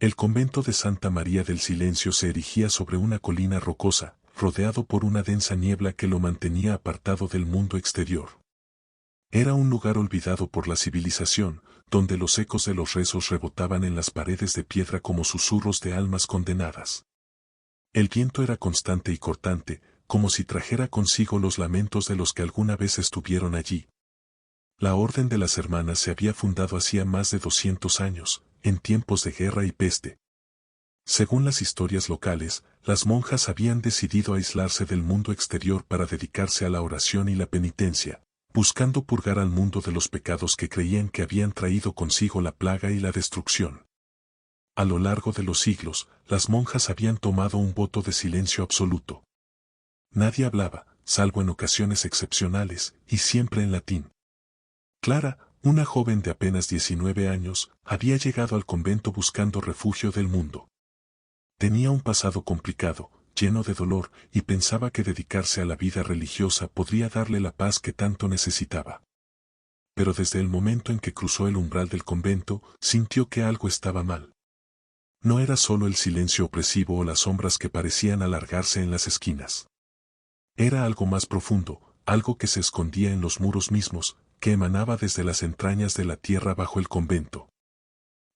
El convento de Santa María del Silencio se erigía sobre una colina rocosa, rodeado por una densa niebla que lo mantenía apartado del mundo exterior. Era un lugar olvidado por la civilización, donde los ecos de los rezos rebotaban en las paredes de piedra como susurros de almas condenadas. El viento era constante y cortante, como si trajera consigo los lamentos de los que alguna vez estuvieron allí. La Orden de las Hermanas se había fundado hacía más de 200 años, en tiempos de guerra y peste. Según las historias locales, las monjas habían decidido aislarse del mundo exterior para dedicarse a la oración y la penitencia, buscando purgar al mundo de los pecados que creían que habían traído consigo la plaga y la destrucción. A lo largo de los siglos, las monjas habían tomado un voto de silencio absoluto. Nadie hablaba, salvo en ocasiones excepcionales, y siempre en latín. Clara, una joven de apenas 19 años, había llegado al convento buscando refugio del mundo. Tenía un pasado complicado, lleno de dolor, y pensaba que dedicarse a la vida religiosa podría darle la paz que tanto necesitaba. Pero desde el momento en que cruzó el umbral del convento, sintió que algo estaba mal. No era solo el silencio opresivo o las sombras que parecían alargarse en las esquinas. Era algo más profundo, algo que se escondía en los muros mismos, que emanaba desde las entrañas de la tierra bajo el convento.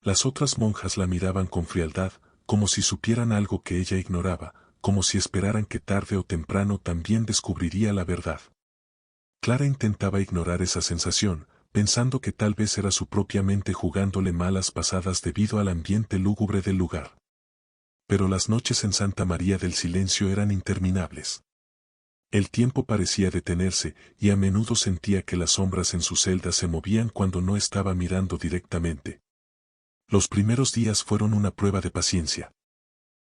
Las otras monjas la miraban con frialdad, como si supieran algo que ella ignoraba, como si esperaran que tarde o temprano también descubriría la verdad. Clara intentaba ignorar esa sensación, pensando que tal vez era su propia mente jugándole malas pasadas debido al ambiente lúgubre del lugar. Pero las noches en Santa María del Silencio eran interminables. El tiempo parecía detenerse, y a menudo sentía que las sombras en su celda se movían cuando no estaba mirando directamente. Los primeros días fueron una prueba de paciencia.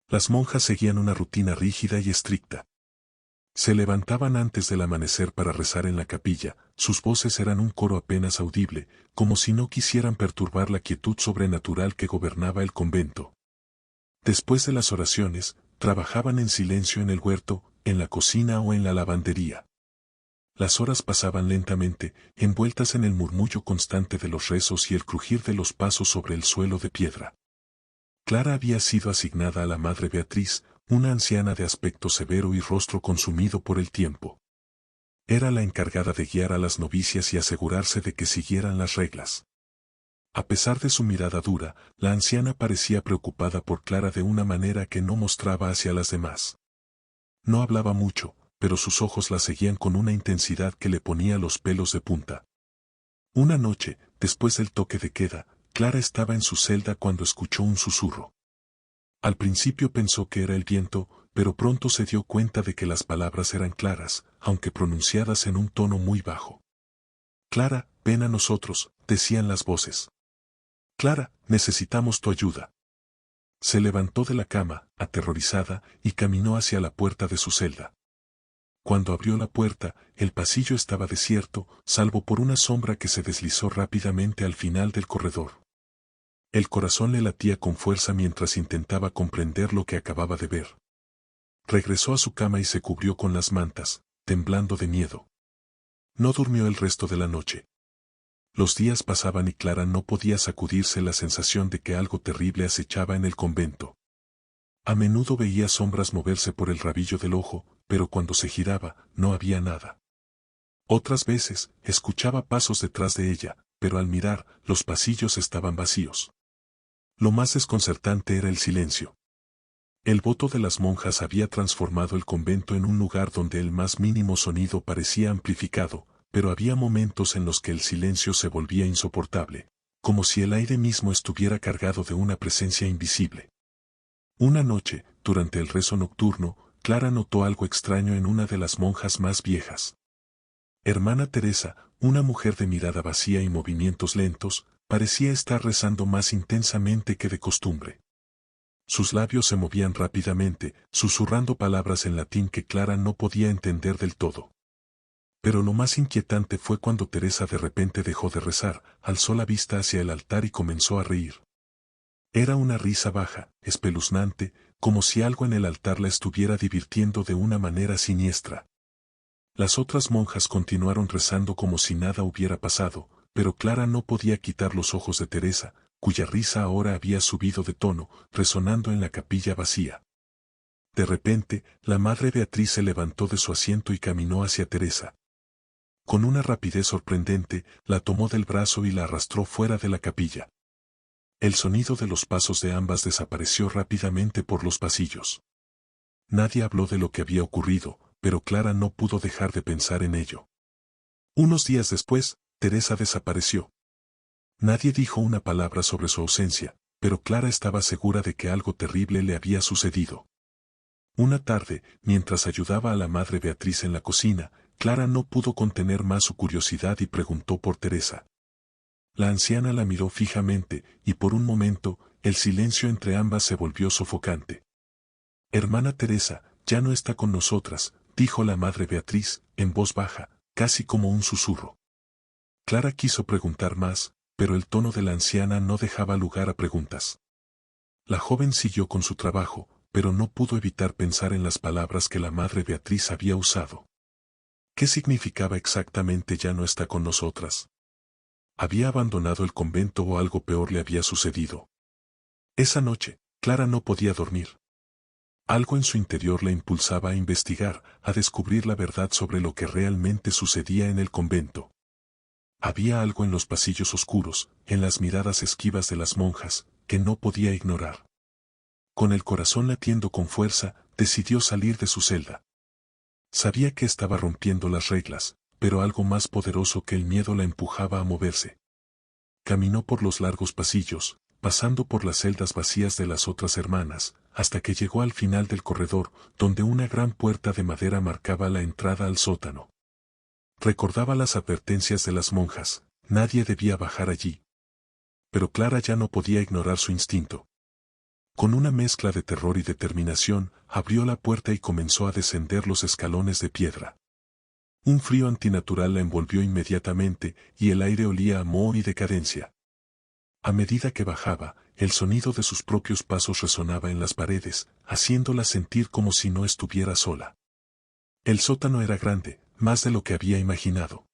Las monjas seguían una rutina rígida y estricta. Se levantaban antes del amanecer para rezar en la capilla, sus voces eran un coro apenas audible, como si no quisieran perturbar la quietud sobrenatural que gobernaba el convento. Después de las oraciones, trabajaban en silencio en el huerto, en la cocina o en la lavandería. Las horas pasaban lentamente, envueltas en el murmullo constante de los rezos y el crujir de los pasos sobre el suelo de piedra. Clara había sido asignada a la Madre Beatriz, una anciana de aspecto severo y rostro consumido por el tiempo. Era la encargada de guiar a las novicias y asegurarse de que siguieran las reglas. A pesar de su mirada dura, la anciana parecía preocupada por Clara de una manera que no mostraba hacia las demás. No hablaba mucho, pero sus ojos la seguían con una intensidad que le ponía los pelos de punta. Una noche, después del toque de queda, Clara estaba en su celda cuando escuchó un susurro. Al principio pensó que era el viento, pero pronto se dio cuenta de que las palabras eran claras, aunque pronunciadas en un tono muy bajo. «Clara, ven a nosotros», decían las voces. «Clara, necesitamos tu ayuda». Se levantó de la cama, aterrorizada, y caminó hacia la puerta de su celda. Cuando abrió la puerta, el pasillo estaba desierto, salvo por una sombra que se deslizó rápidamente al final del corredor. El corazón le latía con fuerza mientras intentaba comprender lo que acababa de ver. Regresó a su cama y se cubrió con las mantas, temblando de miedo. No durmió el resto de la noche. Los días pasaban y Clara no podía sacudirse la sensación de que algo terrible acechaba en el convento. A menudo veía sombras moverse por el rabillo del ojo, pero cuando se giraba, no había nada. Otras veces, escuchaba pasos detrás de ella, pero al mirar, los pasillos estaban vacíos. Lo más desconcertante era el silencio. El voto de las monjas había transformado el convento en un lugar donde el más mínimo sonido parecía amplificado, pero había momentos en los que el silencio se volvía insoportable, como si el aire mismo estuviera cargado de una presencia invisible. Una noche, durante el rezo nocturno, Clara notó algo extraño en una de las monjas más viejas. Hermana Teresa, una mujer de mirada vacía y movimientos lentos, parecía estar rezando más intensamente que de costumbre. Sus labios se movían rápidamente, susurrando palabras en latín que Clara no podía entender del todo. Pero lo más inquietante fue cuando Teresa de repente dejó de rezar, alzó la vista hacia el altar y comenzó a reír. Era una risa baja, espeluznante, como si algo en el altar la estuviera divirtiendo de una manera siniestra. Las otras monjas continuaron rezando como si nada hubiera pasado, pero Clara no podía quitar los ojos de Teresa, cuya risa ahora había subido de tono, resonando en la capilla vacía. De repente, la madre Beatriz se levantó de su asiento y caminó hacia Teresa. Con una rapidez sorprendente, la tomó del brazo y la arrastró fuera de la capilla. El sonido de los pasos de ambas desapareció rápidamente por los pasillos. Nadie habló de lo que había ocurrido, pero Clara no pudo dejar de pensar en ello. Unos días después, Teresa desapareció. Nadie dijo una palabra sobre su ausencia, pero Clara estaba segura de que algo terrible le había sucedido. Una tarde, mientras ayudaba a la madre Beatriz en la cocina, Clara no pudo contener más su curiosidad y preguntó por Teresa. La anciana la miró fijamente, y por un momento, el silencio entre ambas se volvió sofocante. «Hermana Teresa, ya no está con nosotras», dijo la madre Beatriz, en voz baja, casi como un susurro. Clara quiso preguntar más, pero el tono de la anciana no dejaba lugar a preguntas. La joven siguió con su trabajo, pero no pudo evitar pensar en las palabras que la madre Beatriz había usado. ¿Qué significaba exactamente «ya no está con nosotras»? ¿Había abandonado el convento o algo peor le había sucedido? Esa noche, Clara no podía dormir. Algo en su interior la impulsaba a investigar, a descubrir la verdad sobre lo que realmente sucedía en el convento. Había algo en los pasillos oscuros, en las miradas esquivas de las monjas, que no podía ignorar. Con el corazón latiendo con fuerza, decidió salir de su celda. Sabía que estaba rompiendo las reglas, pero algo más poderoso que el miedo la empujaba a moverse. Caminó por los largos pasillos, pasando por las celdas vacías de las otras hermanas, hasta que llegó al final del corredor, donde una gran puerta de madera marcaba la entrada al sótano. Recordaba las advertencias de las monjas, nadie debía bajar allí. Pero Clara ya no podía ignorar su instinto. Con una mezcla de terror y determinación, abrió la puerta y comenzó a descender los escalones de piedra. Un frío antinatural la envolvió inmediatamente, y el aire olía a moho y decadencia. A medida que bajaba, el sonido de sus propios pasos resonaba en las paredes, haciéndola sentir como si no estuviera sola. El sótano era grande, más de lo que había imaginado.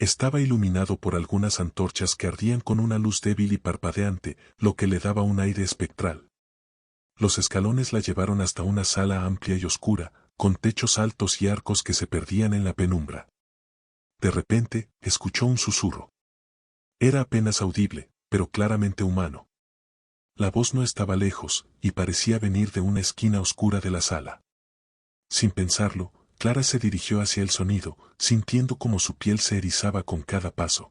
Estaba iluminado por algunas antorchas que ardían con una luz débil y parpadeante, lo que le daba un aire espectral. Los escalones la llevaron hasta una sala amplia y oscura, con techos altos y arcos que se perdían en la penumbra. De repente, escuchó un susurro. Era apenas audible, pero claramente humano. La voz no estaba lejos, y parecía venir de una esquina oscura de la sala. Sin pensarlo, Clara se dirigió hacia el sonido, sintiendo como su piel se erizaba con cada paso.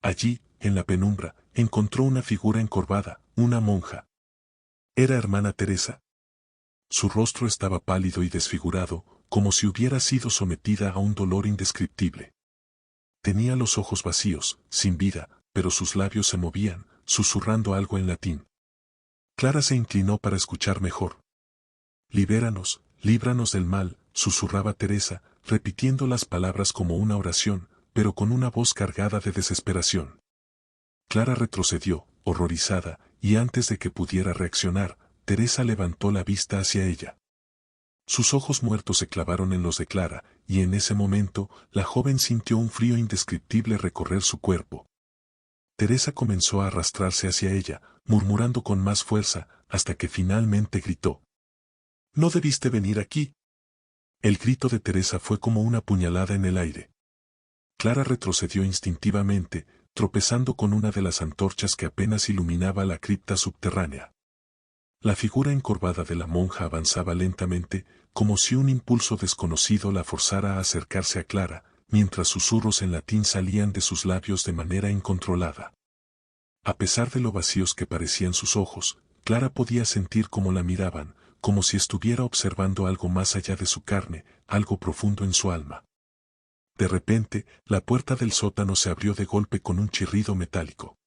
Allí, en la penumbra, encontró una figura encorvada, una monja. ¿Era hermana Teresa? Su rostro estaba pálido y desfigurado, como si hubiera sido sometida a un dolor indescriptible. Tenía los ojos vacíos, sin vida, pero sus labios se movían, susurrando algo en latín. Clara se inclinó para escuchar mejor. «Libéranos, líbranos del mal», susurraba Teresa, repitiendo las palabras como una oración, pero con una voz cargada de desesperación. Clara retrocedió, horrorizada, y antes de que pudiera reaccionar, Teresa levantó la vista hacia ella. Sus ojos muertos se clavaron en los de Clara, y en ese momento, la joven sintió un frío indescriptible recorrer su cuerpo. Teresa comenzó a arrastrarse hacia ella, murmurando con más fuerza, hasta que finalmente gritó. «¡No debiste venir aquí!». El grito de Teresa fue como una puñalada en el aire. Clara retrocedió instintivamente, tropezando con una de las antorchas que apenas iluminaba la cripta subterránea. La figura encorvada de la monja avanzaba lentamente, como si un impulso desconocido la forzara a acercarse a Clara, mientras susurros en latín salían de sus labios de manera incontrolada. A pesar de lo vacíos que parecían sus ojos, Clara podía sentir cómo la miraban, como si estuviera observando algo más allá de su carne, algo profundo en su alma. De repente, la puerta del sótano se abrió de golpe con un chirrido metálico.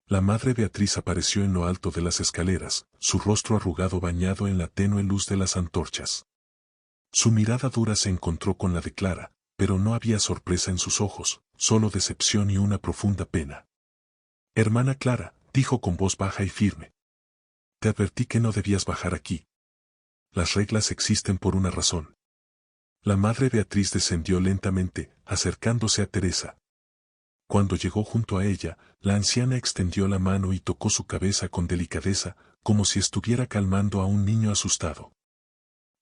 La madre Beatriz apareció en lo alto de las escaleras, su rostro arrugado bañado en la tenue luz de las antorchas. Su mirada dura se encontró con la de Clara, pero no había sorpresa en sus ojos, solo decepción y una profunda pena. «Hermana Clara», dijo con voz baja y firme. «Te advertí que no debías bajar aquí. Las reglas existen por una razón». La madre Beatriz descendió lentamente, acercándose a Teresa. Cuando llegó junto a ella, la anciana extendió la mano y tocó su cabeza con delicadeza, como si estuviera calmando a un niño asustado.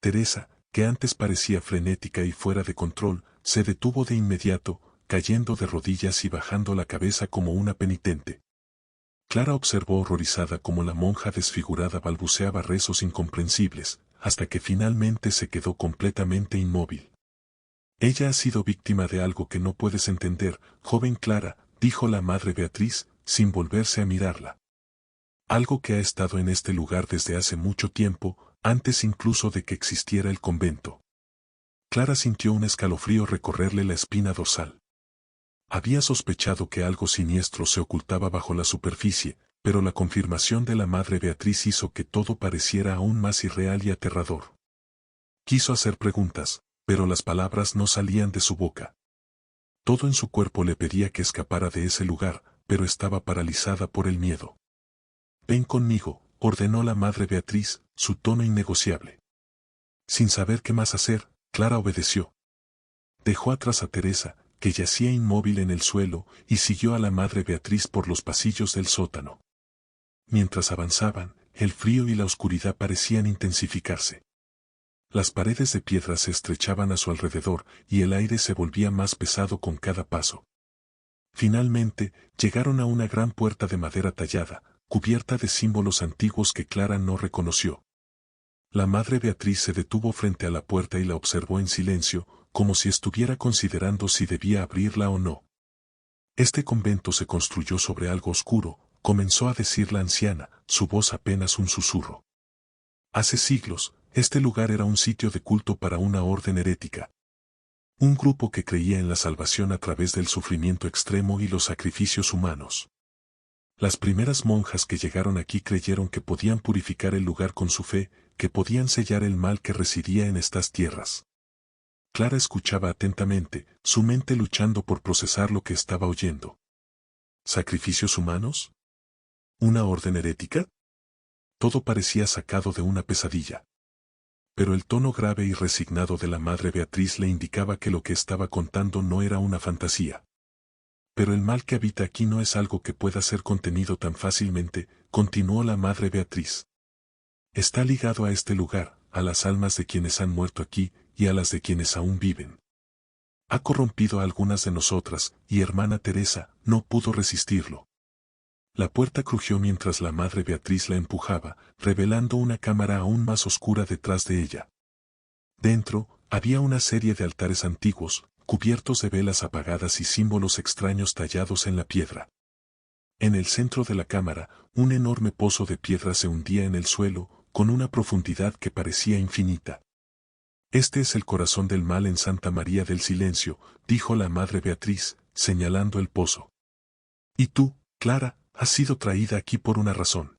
Teresa, que antes parecía frenética y fuera de control, se detuvo de inmediato, cayendo de rodillas y bajando la cabeza como una penitente. Clara observó horrorizada cómo la monja desfigurada balbuceaba rezos incomprensibles, hasta que finalmente se quedó completamente inmóvil. Ella ha sido víctima de algo que no puedes entender, joven Clara, dijo la madre Beatriz, sin volverse a mirarla. Algo que ha estado en este lugar desde hace mucho tiempo, antes incluso de que existiera el convento. Clara sintió un escalofrío recorrerle la espina dorsal. Había sospechado que algo siniestro se ocultaba bajo la superficie, pero la confirmación de la madre Beatriz hizo que todo pareciera aún más irreal y aterrador. Quiso hacer preguntas, pero las palabras no salían de su boca. Todo en su cuerpo le pedía que escapara de ese lugar, pero estaba paralizada por el miedo. «Ven conmigo», ordenó la madre Beatriz, su tono innegociable. Sin saber qué más hacer, Clara obedeció. Dejó atrás a Teresa, que yacía inmóvil en el suelo, y siguió a la madre Beatriz por los pasillos del sótano. Mientras avanzaban, el frío y la oscuridad parecían intensificarse. Las paredes de piedra se estrechaban a su alrededor, y el aire se volvía más pesado con cada paso. Finalmente, llegaron a una gran puerta de madera tallada, cubierta de símbolos antiguos que Clara no reconoció. La madre Beatriz se detuvo frente a la puerta y la observó en silencio, como si estuviera considerando si debía abrirla o no. «Este convento se construyó sobre algo oscuro», comenzó a decir la anciana, su voz apenas un susurro. «Hace siglos, este lugar era un sitio de culto para una orden herética. Un grupo que creía en la salvación a través del sufrimiento extremo y los sacrificios humanos. Las primeras monjas que llegaron aquí creyeron que podían purificar el lugar con su fe, que podían sellar el mal que residía en estas tierras». Clara escuchaba atentamente, su mente luchando por procesar lo que estaba oyendo. ¿Sacrificios humanos? ¿Una orden herética? Todo parecía sacado de una pesadilla. Pero el tono grave y resignado de la madre Beatriz le indicaba que lo que estaba contando no era una fantasía. «Pero el mal que habita aquí no es algo que pueda ser contenido tan fácilmente», continuó la madre Beatriz. «Está ligado a este lugar, a las almas de quienes han muerto aquí, y a las de quienes aún viven. Ha corrompido a algunas de nosotras, y hermana Teresa no pudo resistirlo». La puerta crujió mientras la madre Beatriz la empujaba, revelando una cámara aún más oscura detrás de ella. Dentro, había una serie de altares antiguos, cubiertos de velas apagadas y símbolos extraños tallados en la piedra. En el centro de la cámara, un enorme pozo de piedra se hundía en el suelo, con una profundidad que parecía infinita. «Este es el corazón del mal en Santa María del Silencio», dijo la madre Beatriz, señalando el pozo. «Y tú, Clara, has sido traída aquí por una razón.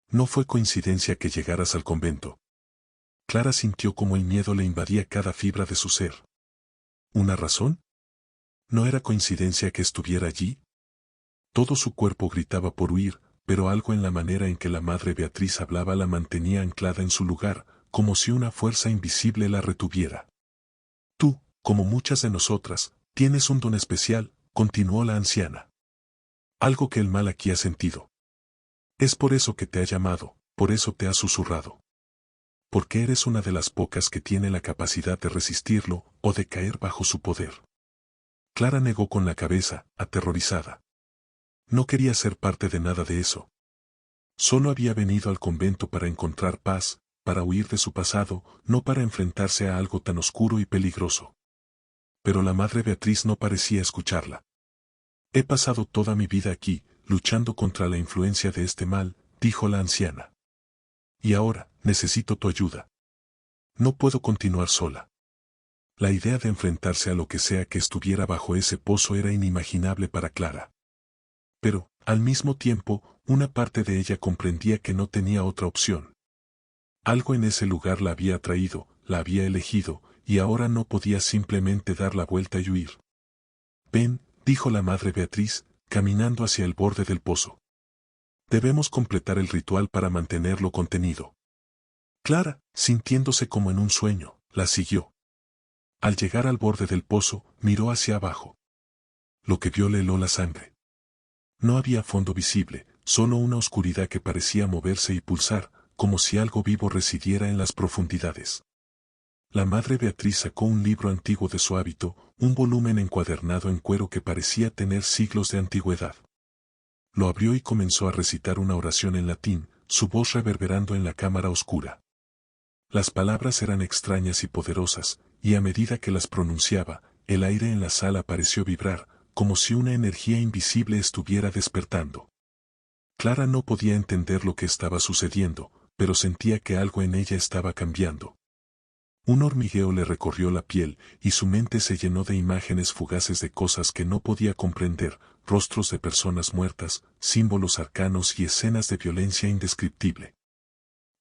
No fue coincidencia que llegaras al convento». Clara sintió como el miedo le invadía cada fibra de su ser. ¿Una razón? ¿No era coincidencia que estuviera allí? Todo su cuerpo gritaba por huir, pero algo en la manera en que la madre Beatriz hablaba la mantenía anclada en su lugar, como si una fuerza invisible la retuviera. «Tú, como muchas de nosotras, tienes un don especial», continuó la anciana. «Algo que el mal aquí ha sentido. Es por eso que te ha llamado, por eso te ha susurrado. Porque eres una de las pocas que tiene la capacidad de resistirlo o de caer bajo su poder». Clara negó con la cabeza, aterrorizada. No quería ser parte de nada de eso. Solo había venido al convento para encontrar paz, para huir de su pasado, no para enfrentarse a algo tan oscuro y peligroso. Pero la madre Beatriz no parecía escucharla. «He pasado toda mi vida aquí, luchando contra la influencia de este mal», dijo la anciana. «Y ahora, necesito tu ayuda. No puedo continuar sola». La idea de enfrentarse a lo que sea que estuviera bajo ese pozo era inimaginable para Clara. Pero, al mismo tiempo, una parte de ella comprendía que no tenía otra opción. Algo en ese lugar la había atraído, la había elegido, y ahora no podía simplemente dar la vuelta y huir. «Ven», dijo la madre Beatriz, caminando hacia el borde del pozo. «Debemos completar el ritual para mantenerlo contenido». Clara, sintiéndose como en un sueño, la siguió. Al llegar al borde del pozo, miró hacia abajo. Lo que vio le heló la sangre. No había fondo visible, solo una oscuridad que parecía moverse y pulsar, como si algo vivo residiera en las profundidades. La madre Beatriz sacó un libro antiguo de su hábito, un volumen encuadernado en cuero que parecía tener siglos de antigüedad. Lo abrió y comenzó a recitar una oración en latín, su voz reverberando en la cámara oscura. Las palabras eran extrañas y poderosas, y a medida que las pronunciaba, el aire en la sala pareció vibrar, como si una energía invisible estuviera despertando. Clara no podía entender lo que estaba sucediendo, pero sentía que algo en ella estaba cambiando. Un hormigueo le recorrió la piel, y su mente se llenó de imágenes fugaces de cosas que no podía comprender, rostros de personas muertas, símbolos arcanos y escenas de violencia indescriptible.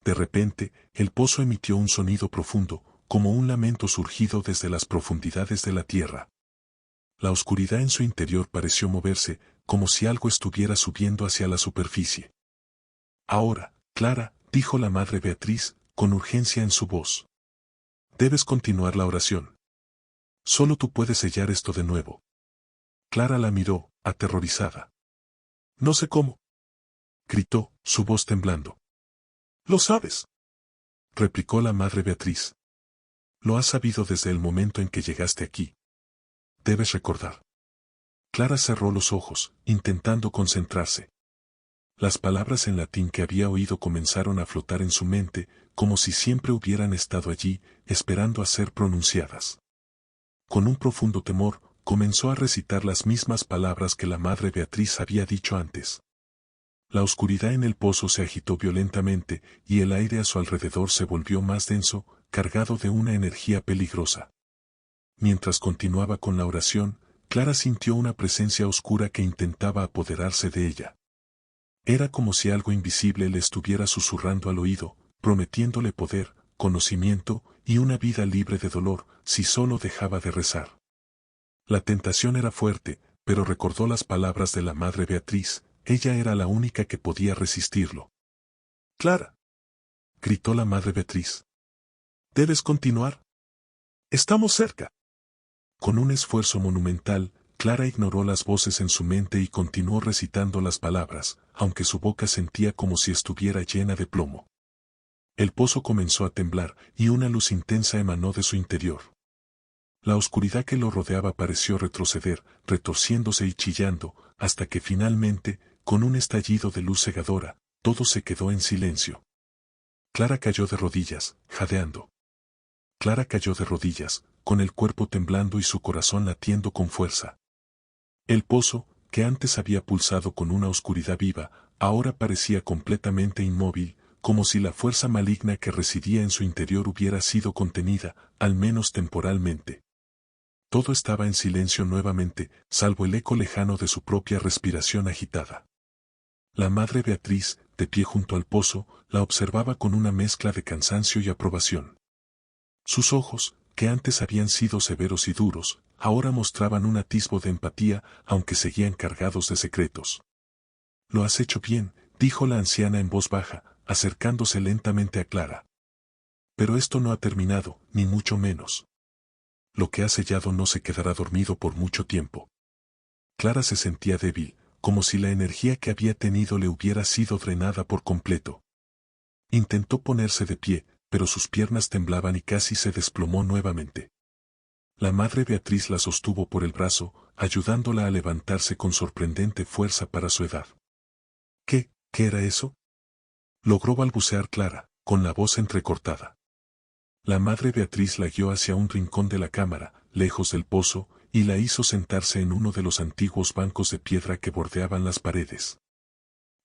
De repente, el pozo emitió un sonido profundo, como un lamento surgido desde las profundidades de la tierra. La oscuridad en su interior pareció moverse, como si algo estuviera subiendo hacia la superficie. Ahora, Clara, dijo la madre Beatriz, con urgencia en su voz. Debes continuar la oración. Solo tú puedes sellar esto de nuevo. Clara la miró, aterrorizada. No sé cómo. Gritó, su voz temblando. Lo sabes, replicó la madre Beatriz. Lo has sabido desde el momento en que llegaste aquí. Debes recordar. Clara cerró los ojos, intentando concentrarse. Las palabras en latín que había oído comenzaron a flotar en su mente, como si siempre hubieran estado allí, esperando a ser pronunciadas. Con un profundo temor, comenzó a recitar las mismas palabras que la madre Beatriz había dicho antes. La oscuridad en el pozo se agitó violentamente, y el aire a su alrededor se volvió más denso, cargado de una energía peligrosa. Mientras continuaba con la oración, Clara sintió una presencia oscura que intentaba apoderarse de ella. Era como si algo invisible le estuviera susurrando al oído, prometiéndole poder, conocimiento y una vida libre de dolor, si solo dejaba de rezar. La tentación era fuerte, pero recordó las palabras de la madre Beatriz, ella era la única que podía resistirlo. Clara, gritó la madre Beatriz. ¿Debes continuar? Estamos cerca. Con un esfuerzo monumental, Clara ignoró las voces en su mente y continuó recitando las palabras, aunque su boca sentía como si estuviera llena de plomo. El pozo comenzó a temblar, y una luz intensa emanó de su interior. La oscuridad que lo rodeaba pareció retroceder, retorciéndose y chillando, hasta que finalmente, con un estallido de luz cegadora, todo se quedó en silencio. Clara cayó de rodillas, jadeando. Clara cayó de rodillas, con el cuerpo temblando y su corazón latiendo con fuerza. El pozo, que antes había pulsado con una oscuridad viva, ahora parecía completamente inmóvil, como si la fuerza maligna que residía en su interior hubiera sido contenida, al menos temporalmente. Todo estaba en silencio nuevamente, salvo el eco lejano de su propia respiración agitada. La madre Beatriz, de pie junto al pozo, la observaba con una mezcla de cansancio y aprobación. Sus ojos, que antes habían sido severos y duros, ahora mostraban un atisbo de empatía, aunque seguían cargados de secretos. Lo has hecho bien, dijo la anciana en voz baja, acercándose lentamente a Clara. Pero esto no ha terminado, ni mucho menos. Lo que has sellado no se quedará dormido por mucho tiempo. Clara se sentía débil, como si la energía que había tenido le hubiera sido drenada por completo. Intentó ponerse de pie, pero sus piernas temblaban y casi se desplomó nuevamente. La madre Beatriz la sostuvo por el brazo, ayudándola a levantarse con sorprendente fuerza para su edad. ¿Qué era eso? Logró balbucear Clara, con la voz entrecortada. La madre Beatriz la guió hacia un rincón de la cámara, lejos del pozo, y la hizo sentarse en uno de los antiguos bancos de piedra que bordeaban las paredes.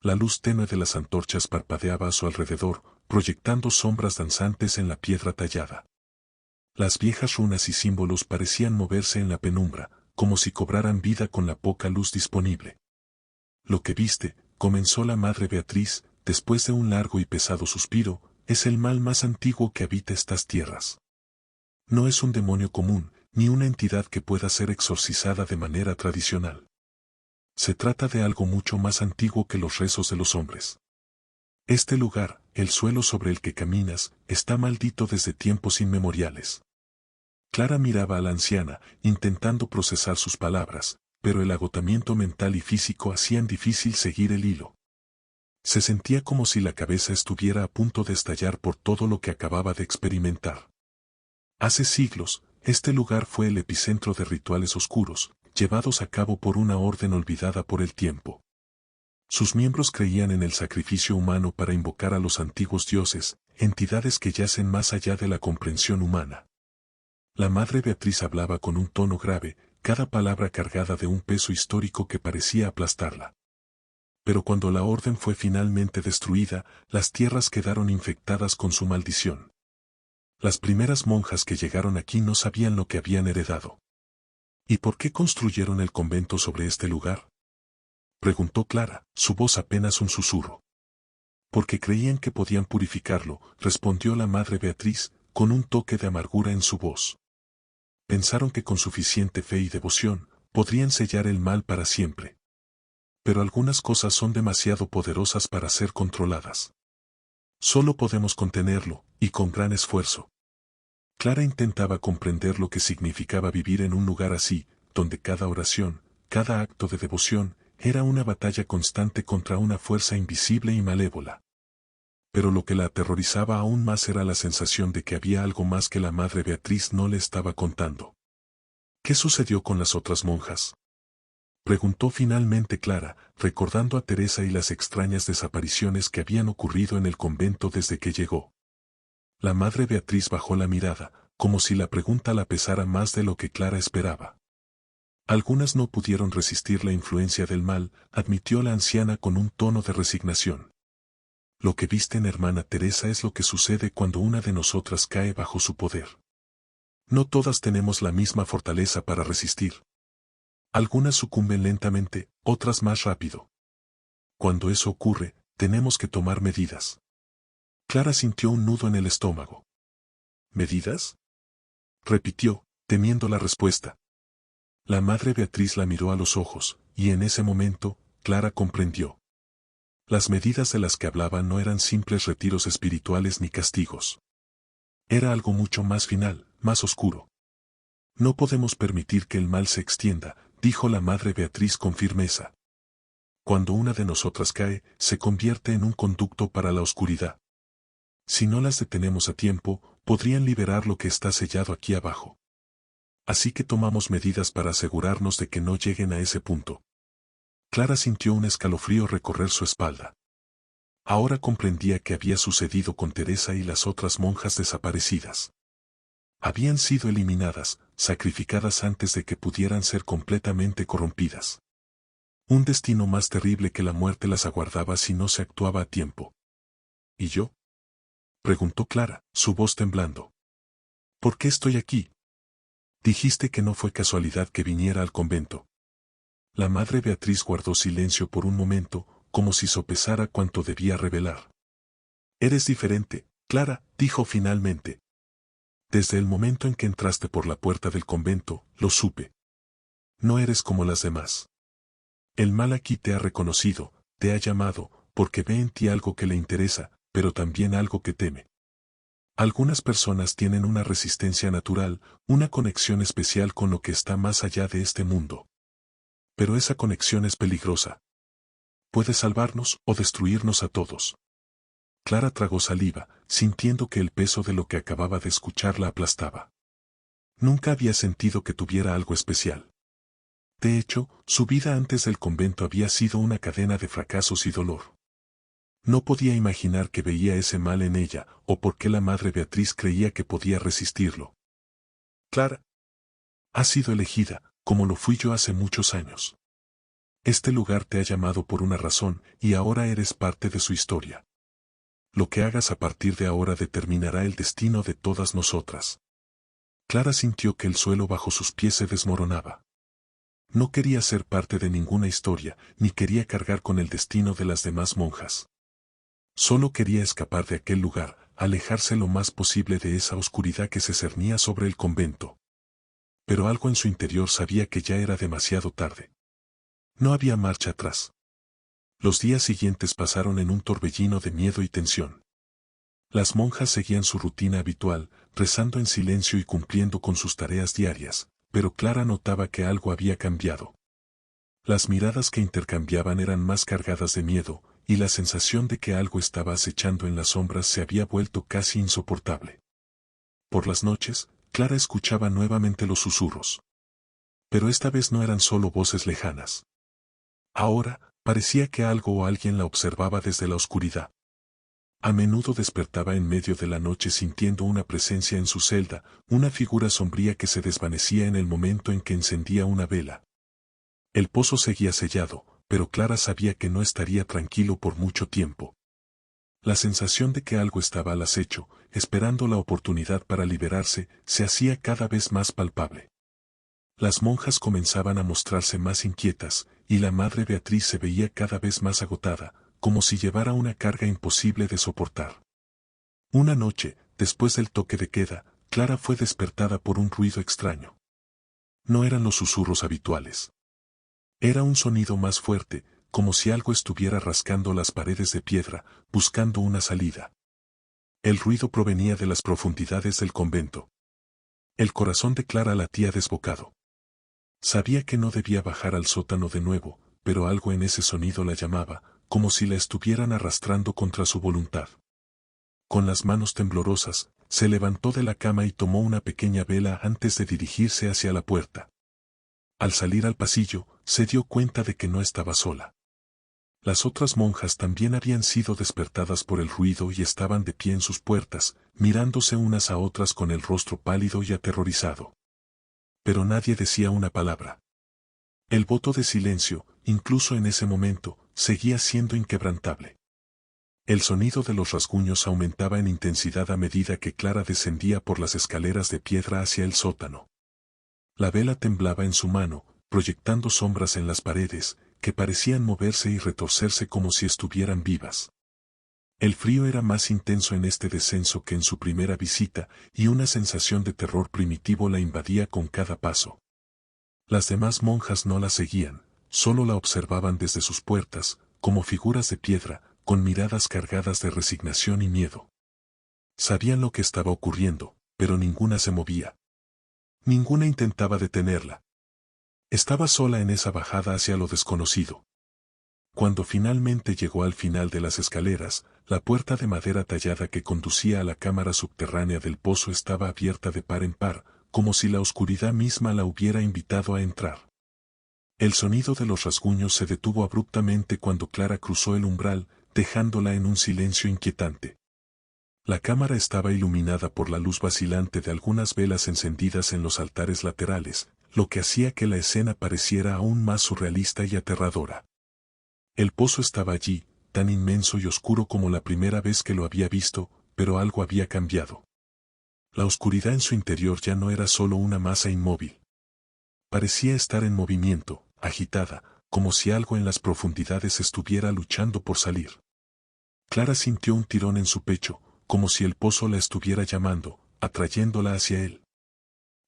La luz tenue de las antorchas parpadeaba a su alrededor, proyectando sombras danzantes en la piedra tallada. Las viejas runas y símbolos parecían moverse en la penumbra, como si cobraran vida con la poca luz disponible. Lo que viste, comenzó la madre Beatriz, después de un largo y pesado suspiro, es el mal más antiguo que habita estas tierras. No es un demonio común, ni una entidad que pueda ser exorcizada de manera tradicional. Se trata de algo mucho más antiguo que los rezos de los hombres. Este lugar, el suelo sobre el que caminas, está maldito desde tiempos inmemoriales. Clara miraba a la anciana, intentando procesar sus palabras, pero el agotamiento mental y físico hacían difícil seguir el hilo. Se sentía como si la cabeza estuviera a punto de estallar por todo lo que acababa de experimentar. Hace siglos, este lugar fue el epicentro de rituales oscuros, llevados a cabo por una orden olvidada por el tiempo. Sus miembros creían en el sacrificio humano para invocar a los antiguos dioses, entidades que yacen más allá de la comprensión humana. La Madre Beatriz hablaba con un tono grave, cada palabra cargada de un peso histórico que parecía aplastarla. Pero cuando la orden fue finalmente destruida, las tierras quedaron infectadas con su maldición. Las primeras monjas que llegaron aquí no sabían lo que habían heredado. ¿Y por qué construyeron el convento sobre este lugar?, preguntó Clara, su voz apenas un susurro. Porque creían que podían purificarlo, respondió la Madre Beatriz, con un toque de amargura en su voz. Pensaron que con suficiente fe y devoción, podrían sellar el mal para siempre. Pero algunas cosas son demasiado poderosas para ser controladas. Solo podemos contenerlo, y con gran esfuerzo. Clara intentaba comprender lo que significaba vivir en un lugar así, donde cada oración, cada acto de devoción, era una batalla constante contra una fuerza invisible y malévola. Pero lo que la aterrorizaba aún más era la sensación de que había algo más que la Madre Beatriz no le estaba contando. ¿Qué sucedió con las otras monjas?, preguntó finalmente Clara, recordando a Teresa y las extrañas desapariciones que habían ocurrido en el convento desde que llegó. La Madre Beatriz bajó la mirada, como si la pregunta la pesara más de lo que Clara esperaba. Algunas no pudieron resistir la influencia del mal, admitió la anciana con un tono de resignación. Lo que visten, hermana Teresa, es lo que sucede cuando una de nosotras cae bajo su poder. No todas tenemos la misma fortaleza para resistir. Algunas sucumben lentamente, otras más rápido. Cuando eso ocurre, tenemos que tomar medidas. Clara sintió un nudo en el estómago. ¿Medidas?, repitió, temiendo la respuesta. La Madre Beatriz la miró a los ojos, y en ese momento, Clara comprendió. Las medidas de las que hablaba no eran simples retiros espirituales ni castigos. Era algo mucho más final, más oscuro. No podemos permitir que el mal se extienda, dijo la Madre Beatriz con firmeza. Cuando una de nosotras cae, se convierte en un conducto para la oscuridad. Si no las detenemos a tiempo, podrían liberar lo que está sellado aquí abajo. Así que tomamos medidas para asegurarnos de que no lleguen a ese punto. Clara sintió un escalofrío recorrer su espalda. Ahora comprendía qué había sucedido con Teresa y las otras monjas desaparecidas. Habían sido eliminadas, sacrificadas antes de que pudieran ser completamente corrompidas. Un destino más terrible que la muerte las aguardaba si no se actuaba a tiempo. ¿Y yo?, preguntó Clara, su voz temblando. ¿Por qué estoy aquí? Dijiste que no fue casualidad que viniera al convento. La Madre Beatriz guardó silencio por un momento, como si sopesara cuánto debía revelar. Eres diferente, Clara, dijo finalmente. Desde el momento en que entraste por la puerta del convento, lo supe. No eres como las demás. El mal aquí te ha reconocido, te ha llamado, porque ve en ti algo que le interesa, pero también algo que teme. Algunas personas tienen una resistencia natural, una conexión especial con lo que está más allá de este mundo. Pero esa conexión es peligrosa. Puede salvarnos o destruirnos a todos. Clara tragó saliva, sintiendo que el peso de lo que acababa de escuchar la aplastaba. Nunca había sentido que tuviera algo especial. De hecho, su vida antes del convento había sido una cadena de fracasos y dolor. No podía imaginar que veía ese mal en ella, o por qué la Madre Beatriz creía que podía resistirlo. Clara, has sido elegida, como lo fui yo hace muchos años. Este lugar te ha llamado por una razón, y ahora eres parte de su historia. Lo que hagas a partir de ahora determinará el destino de todas nosotras. Clara sintió que el suelo bajo sus pies se desmoronaba. No quería ser parte de ninguna historia, ni quería cargar con el destino de las demás monjas. Solo quería escapar de aquel lugar, alejarse lo más posible de esa oscuridad que se cernía sobre el convento. Pero algo en su interior sabía que ya era demasiado tarde. No había marcha atrás. Los días siguientes pasaron en un torbellino de miedo y tensión. Las monjas seguían su rutina habitual, rezando en silencio y cumpliendo con sus tareas diarias, pero Clara notaba que algo había cambiado. Las miradas que intercambiaban eran más cargadas de miedo, y la sensación de que algo estaba acechando en las sombras se había vuelto casi insoportable. Por las noches, Clara escuchaba nuevamente los susurros. Pero esta vez no eran solo voces lejanas. Ahora, parecía que algo o alguien la observaba desde la oscuridad. A menudo despertaba en medio de la noche sintiendo una presencia en su celda, una figura sombría que se desvanecía en el momento en que encendía una vela. El pozo seguía sellado, pero Clara sabía que no estaría tranquilo por mucho tiempo. La sensación de que algo estaba al acecho, esperando la oportunidad para liberarse, se hacía cada vez más palpable. Las monjas comenzaban a mostrarse más inquietas, y la madre Beatriz se veía cada vez más agotada, como si llevara una carga imposible de soportar. Una noche, después del toque de queda, Clara fue despertada por un ruido extraño. No eran los susurros habituales. Era un sonido más fuerte, como si algo estuviera rascando las paredes de piedra, buscando una salida. El ruido provenía de las profundidades del convento. El corazón de Clara latía desbocado. Sabía que no debía bajar al sótano de nuevo, pero algo en ese sonido la llamaba, como si la estuvieran arrastrando contra su voluntad. Con las manos temblorosas, se levantó de la cama y tomó una pequeña vela antes de dirigirse hacia la puerta. Al salir al pasillo, se dio cuenta de que no estaba sola. Las otras monjas también habían sido despertadas por el ruido y estaban de pie en sus puertas, mirándose unas a otras con el rostro pálido y aterrorizado. Pero nadie decía una palabra. El voto de silencio, incluso en ese momento, seguía siendo inquebrantable. El sonido de los rasguños aumentaba en intensidad a medida que Clara descendía por las escaleras de piedra hacia el sótano. La vela temblaba en su mano, proyectando sombras en las paredes, que parecían moverse y retorcerse como si estuvieran vivas. El frío era más intenso en este descenso que en su primera visita, y una sensación de terror primitivo la invadía con cada paso. Las demás monjas no la seguían, solo la observaban desde sus puertas, como figuras de piedra, con miradas cargadas de resignación y miedo. Sabían lo que estaba ocurriendo, pero ninguna se movía. Ninguna intentaba detenerla. Estaba sola en esa bajada hacia lo desconocido. Cuando finalmente llegó al final de las escaleras, la puerta de madera tallada que conducía a la cámara subterránea del pozo estaba abierta de par en par, como si la oscuridad misma la hubiera invitado a entrar. El sonido de los rasguños se detuvo abruptamente cuando Clara cruzó el umbral, dejándola en un silencio inquietante. La cámara estaba iluminada por la luz vacilante de algunas velas encendidas en los altares laterales, lo que hacía que la escena pareciera aún más surrealista y aterradora. El pozo estaba allí, tan inmenso y oscuro como la primera vez que lo había visto, pero algo había cambiado. La oscuridad en su interior ya no era solo una masa inmóvil. Parecía estar en movimiento, agitada, como si algo en las profundidades estuviera luchando por salir. Clara sintió un tirón en su pecho, como si el pozo la estuviera llamando, atrayéndola hacia él.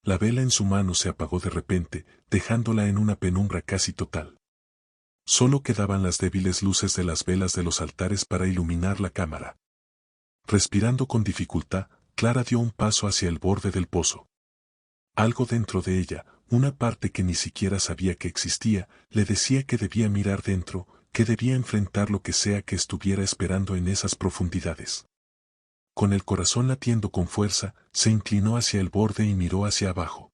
La vela en su mano se apagó de repente, dejándola en una penumbra casi total. Solo quedaban las débiles luces de las velas de los altares para iluminar la cámara. Respirando con dificultad, Clara dio un paso hacia el borde del pozo. Algo dentro de ella, una parte que ni siquiera sabía que existía, le decía que debía mirar dentro, que debía enfrentar lo que sea que estuviera esperando en esas profundidades. Con el corazón latiendo con fuerza, se inclinó hacia el borde y miró hacia abajo.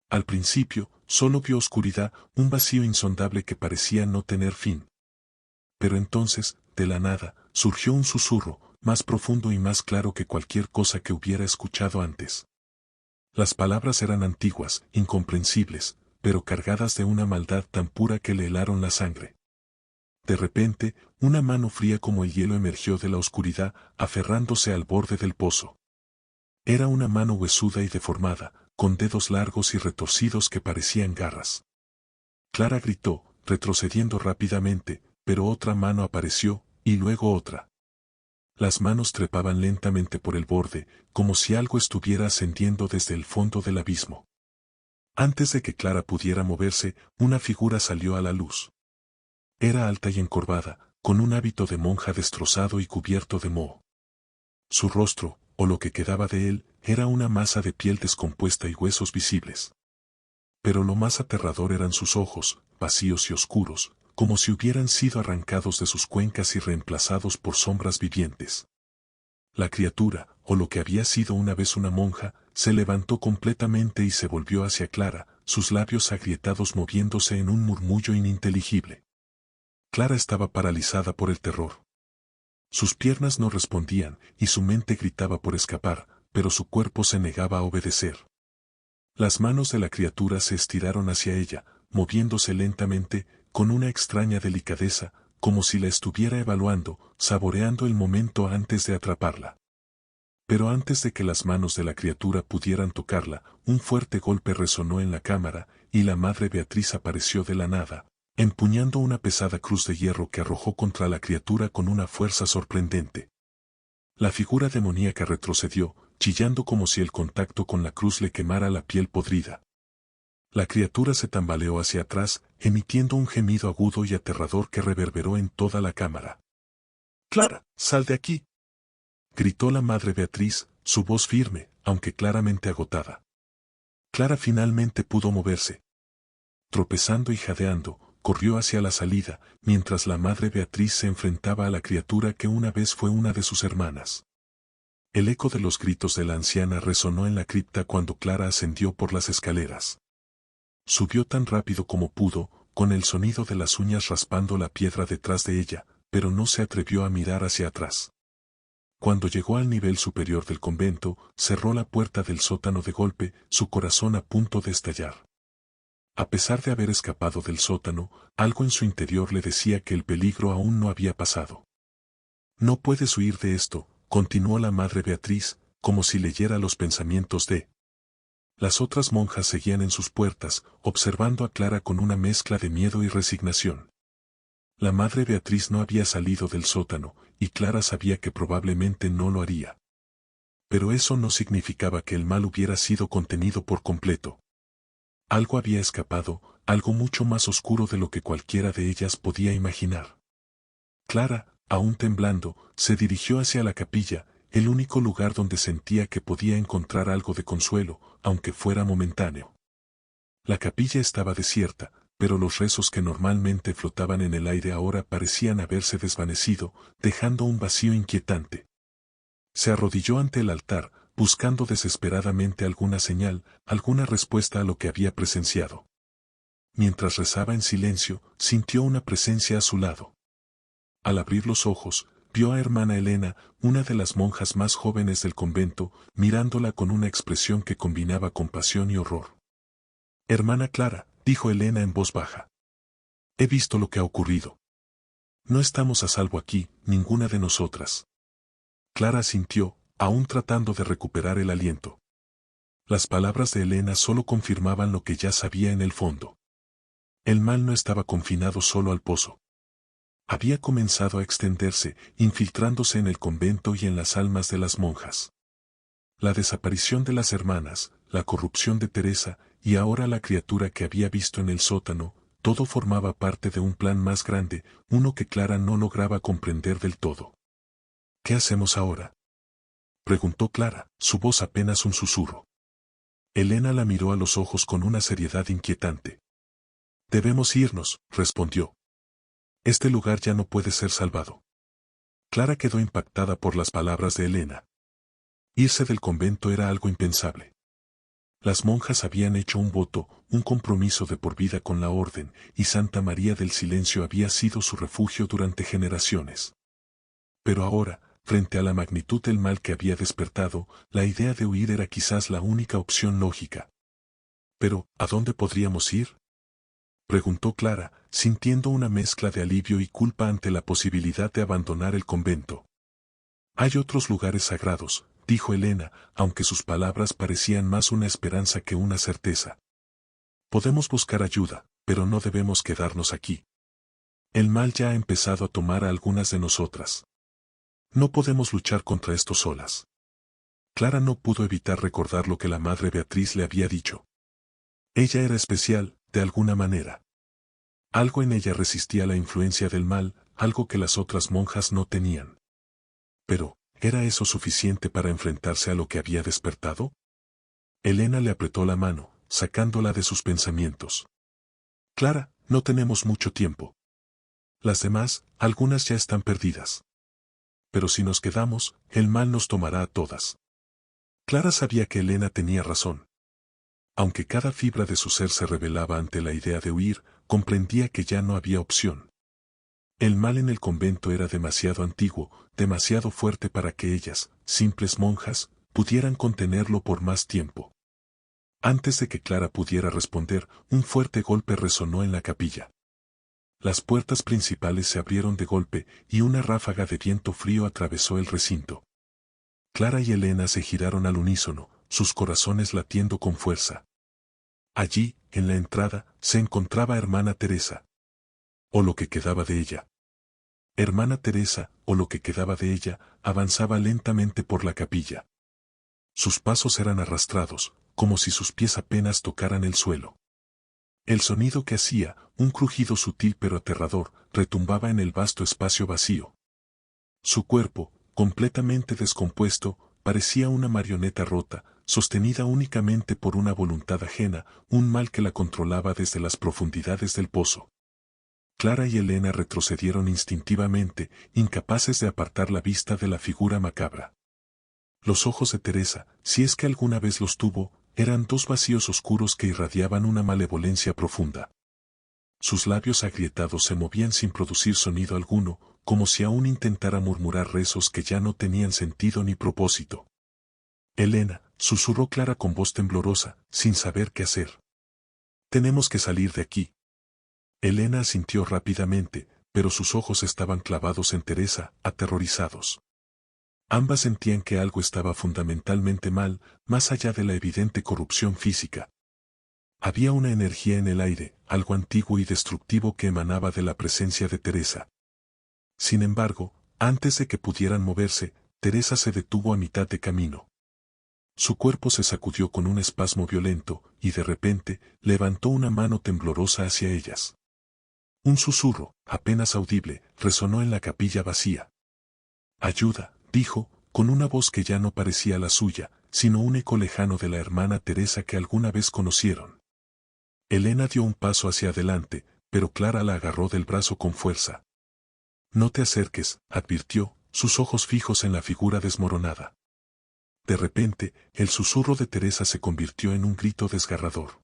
Al principio, solo vio oscuridad, un vacío insondable que parecía no tener fin. Pero entonces, de la nada, surgió un susurro, más profundo y más claro que cualquier cosa que hubiera escuchado antes. Las palabras eran antiguas, incomprensibles, pero cargadas de una maldad tan pura que le helaron la sangre. De repente, una mano fría como el hielo emergió de la oscuridad, aferrándose al borde del pozo. Era una mano huesuda y deformada, con dedos largos y retorcidos que parecían garras. Clara gritó, retrocediendo rápidamente, pero otra mano apareció, y luego otra. Las manos trepaban lentamente por el borde, como si algo estuviera ascendiendo desde el fondo del abismo. Antes de que Clara pudiera moverse, una figura salió a la luz. Era alta y encorvada, con un hábito de monja destrozado y cubierto de moho. Su rostro, o lo que quedaba de él, era una masa de piel descompuesta y huesos visibles. Pero lo más aterrador eran sus ojos, vacíos y oscuros, como si hubieran sido arrancados de sus cuencas y reemplazados por sombras vivientes. La criatura, o lo que había sido una vez una monja, se levantó completamente y se volvió hacia Clara, sus labios agrietados moviéndose en un murmullo ininteligible. Clara estaba paralizada por el terror. Sus piernas no respondían, y su mente gritaba por escapar, pero su cuerpo se negaba a obedecer. Las manos de la criatura se estiraron hacia ella, moviéndose lentamente, con una extraña delicadeza, como si la estuviera evaluando, saboreando el momento antes de atraparla. Pero antes de que las manos de la criatura pudieran tocarla, un fuerte golpe resonó en la cámara, y la madre Beatriz apareció de la nada, empuñando una pesada cruz de hierro que arrojó contra la criatura con una fuerza sorprendente. La figura demoníaca retrocedió, chillando como si el contacto con la cruz le quemara la piel podrida. La criatura se tambaleó hacia atrás, emitiendo un gemido agudo y aterrador que reverberó en toda la cámara. «Clara, sal de aquí», gritó la madre Beatriz, su voz firme, aunque claramente agotada. Clara finalmente pudo moverse. Tropezando y jadeando, corrió hacia la salida, mientras la madre Beatriz se enfrentaba a la criatura que una vez fue una de sus hermanas. El eco de los gritos de la anciana resonó en la cripta cuando Clara ascendió por las escaleras. Subió tan rápido como pudo, con el sonido de las uñas raspando la piedra detrás de ella, pero no se atrevió a mirar hacia atrás. Cuando llegó al nivel superior del convento, cerró la puerta del sótano de golpe, su corazón a punto de estallar. A pesar de haber escapado del sótano, algo en su interior le decía que el peligro aún no había pasado. «No puedes huir de esto», continuó la madre Beatriz, como si leyera los pensamientos de. Las otras monjas seguían en sus puertas, observando a Clara con una mezcla de miedo y resignación. La madre Beatriz no había salido del sótano, y Clara sabía que probablemente no lo haría. Pero eso no significaba que el mal hubiera sido contenido por completo. Algo había escapado, algo mucho más oscuro de lo que cualquiera de ellas podía imaginar. Clara, aún temblando, se dirigió hacia la capilla, el único lugar donde sentía que podía encontrar algo de consuelo, aunque fuera momentáneo. La capilla estaba desierta, pero los rezos que normalmente flotaban en el aire ahora parecían haberse desvanecido, dejando un vacío inquietante. Se arrodilló ante el altar, buscando desesperadamente alguna señal, alguna respuesta a lo que había presenciado. Mientras rezaba en silencio, sintió una presencia a su lado. Al abrir los ojos, vio a hermana Elena, una de las monjas más jóvenes del convento, mirándola con una expresión que combinaba compasión y horror. «Hermana Clara», dijo Elena en voz baja. «He visto lo que ha ocurrido. No estamos a salvo aquí, ninguna de nosotras». Clara asintió, aún tratando de recuperar el aliento. Las palabras de Elena solo confirmaban lo que ya sabía en el fondo. El mal no estaba confinado solo al pozo. Había comenzado a extenderse, infiltrándose en el convento y en las almas de las monjas. La desaparición de las hermanas, la corrupción de Teresa, y ahora la criatura que había visto en el sótano, todo formaba parte de un plan más grande, uno que Clara no lograba comprender del todo. «¿Qué hacemos ahora?», preguntó Clara, su voz apenas un susurro. Elena la miró a los ojos con una seriedad inquietante. «Debemos irnos», respondió. «Este lugar ya no puede ser salvado». Clara quedó impactada por las palabras de Elena. Irse del convento era algo impensable. Las monjas habían hecho un voto, un compromiso de por vida con la orden, y Santa María del Silencio había sido su refugio durante generaciones. Pero ahora, frente a la magnitud del mal que había despertado, la idea de huir era quizás la única opción lógica. «Pero, ¿a dónde podríamos ir?», preguntó Clara, sintiendo una mezcla de alivio y culpa ante la posibilidad de abandonar el convento. «Hay otros lugares sagrados», dijo Elena, aunque sus palabras parecían más una esperanza que una certeza. «Podemos buscar ayuda, pero no debemos quedarnos aquí. El mal ya ha empezado a tomar a algunas de nosotras. No podemos luchar contra esto solas». Clara no pudo evitar recordar lo que la madre Beatriz le había dicho. Ella era especial, de alguna manera. Algo en ella resistía la influencia del mal, algo que las otras monjas no tenían. Pero, ¿era eso suficiente para enfrentarse a lo que había despertado? Elena le apretó la mano, sacándola de sus pensamientos. Clara, no tenemos mucho tiempo. Las demás, algunas ya están perdidas. Pero si nos quedamos, el mal nos tomará a todas. Clara sabía que Elena tenía razón. Aunque cada fibra de su ser se rebelaba ante la idea de huir, comprendía que ya no había opción. El mal en el convento era demasiado antiguo, demasiado fuerte para que ellas, simples monjas, pudieran contenerlo por más tiempo. Antes de que Clara pudiera responder, un fuerte golpe resonó en la capilla. Las puertas principales se abrieron de golpe y una ráfaga de viento frío atravesó el recinto. Clara y Elena se giraron al unísono, sus corazones latiendo con fuerza. Allí, en la entrada, se encontraba hermana Teresa. O lo que quedaba de ella. Hermana Teresa, o lo que quedaba de ella, avanzaba lentamente por la capilla. Sus pasos eran arrastrados, como si sus pies apenas tocaran el suelo. El sonido que hacía, un crujido sutil pero aterrador, retumbaba en el vasto espacio vacío. Su cuerpo, completamente descompuesto, parecía una marioneta rota, sostenida únicamente por una voluntad ajena, un mal que la controlaba desde las profundidades del pozo. Clara y Elena retrocedieron instintivamente, incapaces de apartar la vista de la figura macabra. Los ojos de Teresa, si es que alguna vez los tuvo, eran dos vacíos oscuros que irradiaban una malevolencia profunda. Sus labios agrietados se movían sin producir sonido alguno, como si aún intentara murmurar rezos que ya no tenían sentido ni propósito. Elena, susurró Clara con voz temblorosa, sin saber qué hacer. Tenemos que salir de aquí. Elena asintió rápidamente, pero sus ojos estaban clavados en Teresa, aterrorizados. Ambas sentían que algo estaba fundamentalmente mal, más allá de la evidente corrupción física. Había una energía en el aire, algo antiguo y destructivo que emanaba de la presencia de Teresa. Sin embargo, antes de que pudieran moverse, Teresa se detuvo a mitad de camino. Su cuerpo se sacudió con un espasmo violento, y de repente, levantó una mano temblorosa hacia ellas. Un susurro, apenas audible, resonó en la capilla vacía. «Ayuda», dijo, con una voz que ya no parecía la suya, sino un eco lejano de la hermana Teresa que alguna vez conocieron. Elena dio un paso hacia adelante, pero Clara la agarró del brazo con fuerza. «No te acerques», advirtió, sus ojos fijos en la figura desmoronada. De repente, el susurro de Teresa se convirtió en un grito desgarrador.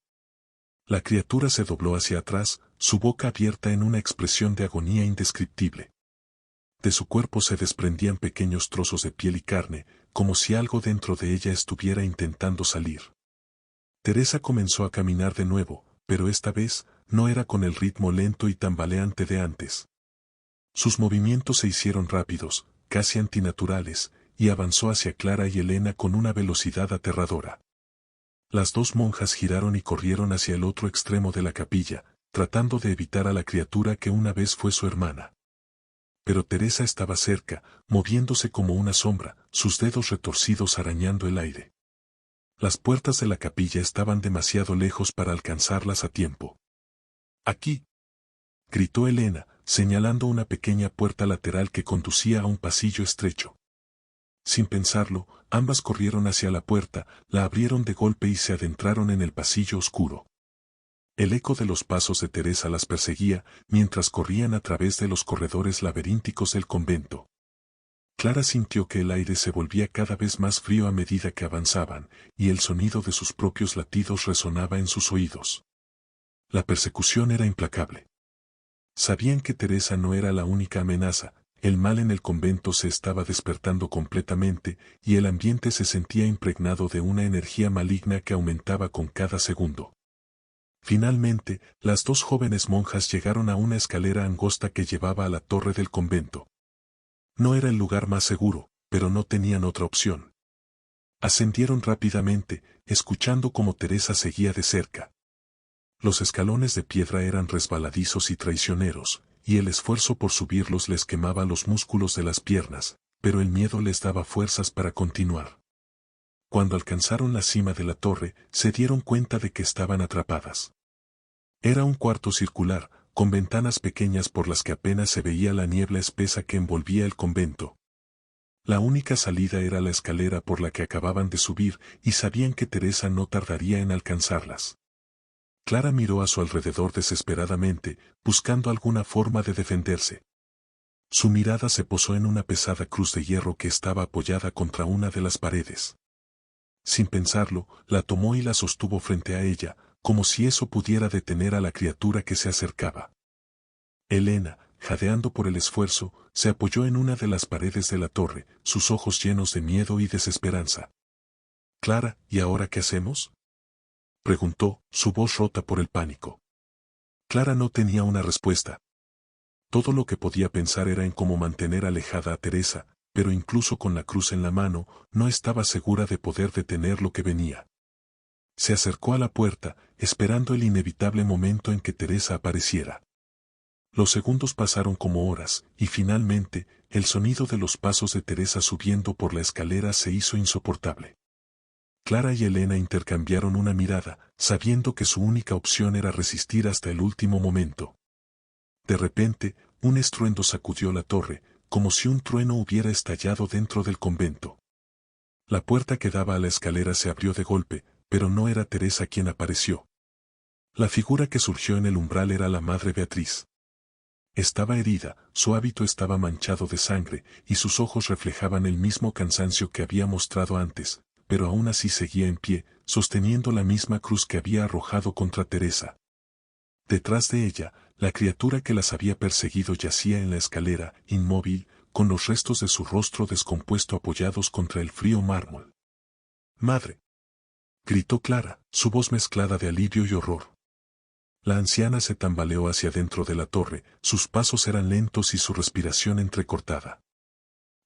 La criatura se dobló hacia atrás, su boca abierta en una expresión de agonía indescriptible. De su cuerpo se desprendían pequeños trozos de piel y carne, como si algo dentro de ella estuviera intentando salir. Teresa comenzó a caminar de nuevo, pero esta vez, no era con el ritmo lento y tambaleante de antes. Sus movimientos se hicieron rápidos, casi antinaturales, y avanzó hacia Clara y Elena con una velocidad aterradora. Las dos monjas giraron y corrieron hacia el otro extremo de la capilla, tratando de evitar a la criatura que una vez fue su hermana. Pero Teresa estaba cerca, moviéndose como una sombra, sus dedos retorcidos arañando el aire. Las puertas de la capilla estaban demasiado lejos para alcanzarlas a tiempo. «Aquí», gritó Elena, señalando una pequeña puerta lateral que conducía a un pasillo estrecho. Sin pensarlo, ambas corrieron hacia la puerta, la abrieron de golpe y se adentraron en el pasillo oscuro. El eco de los pasos de Teresa las perseguía, mientras corrían a través de los corredores laberínticos del convento. Clara sintió que el aire se volvía cada vez más frío a medida que avanzaban, y el sonido de sus propios latidos resonaba en sus oídos. La persecución era implacable. Sabían que Teresa no era la única amenaza, el mal en el convento se estaba despertando completamente, y el ambiente se sentía impregnado de una energía maligna que aumentaba con cada segundo. Finalmente, las dos jóvenes monjas llegaron a una escalera angosta que llevaba a la torre del convento. No era el lugar más seguro, pero no tenían otra opción. Ascendieron rápidamente, escuchando cómo Teresa seguía de cerca. Los escalones de piedra eran resbaladizos y traicioneros, y el esfuerzo por subirlos les quemaba los músculos de las piernas, pero el miedo les daba fuerzas para continuar. Cuando alcanzaron la cima de la torre, se dieron cuenta de que estaban atrapadas. Era un cuarto circular, con ventanas pequeñas por las que apenas se veía la niebla espesa que envolvía el convento. La única salida era la escalera por la que acababan de subir y sabían que Teresa no tardaría en alcanzarlas. Clara miró a su alrededor desesperadamente, buscando alguna forma de defenderse. Su mirada se posó en una pesada cruz de hierro que estaba apoyada contra una de las paredes. Sin pensarlo, la tomó y la sostuvo frente a ella, como si eso pudiera detener a la criatura que se acercaba. Elena, jadeando por el esfuerzo, se apoyó en una de las paredes de la torre, sus ojos llenos de miedo y desesperanza. «Clara, ¿y ahora qué hacemos?», preguntó, su voz rota por el pánico. Clara no tenía una respuesta. Todo lo que podía pensar era en cómo mantener alejada a Teresa, pero incluso con la cruz en la mano, no estaba segura de poder detener lo que venía. Se acercó a la puerta, esperando el inevitable momento en que Teresa apareciera. Los segundos pasaron como horas, y finalmente, el sonido de los pasos de Teresa subiendo por la escalera se hizo insoportable. Clara y Elena intercambiaron una mirada, sabiendo que su única opción era resistir hasta el último momento. De repente, un estruendo sacudió la torre, como si un trueno hubiera estallado dentro del convento. La puerta que daba a la escalera se abrió de golpe, pero no era Teresa quien apareció. La figura que surgió en el umbral era la Madre Beatriz. Estaba herida, su hábito estaba manchado de sangre, y sus ojos reflejaban el mismo cansancio que había mostrado antes, pero aún así seguía en pie, sosteniendo la misma cruz que había arrojado contra Teresa. Detrás de ella, la criatura que las había perseguido yacía en la escalera, inmóvil, con los restos de su rostro descompuesto apoyados contra el frío mármol. «¡Madre!», gritó Clara, su voz mezclada de alivio y horror. La anciana se tambaleó hacia dentro de la torre, sus pasos eran lentos y su respiración entrecortada.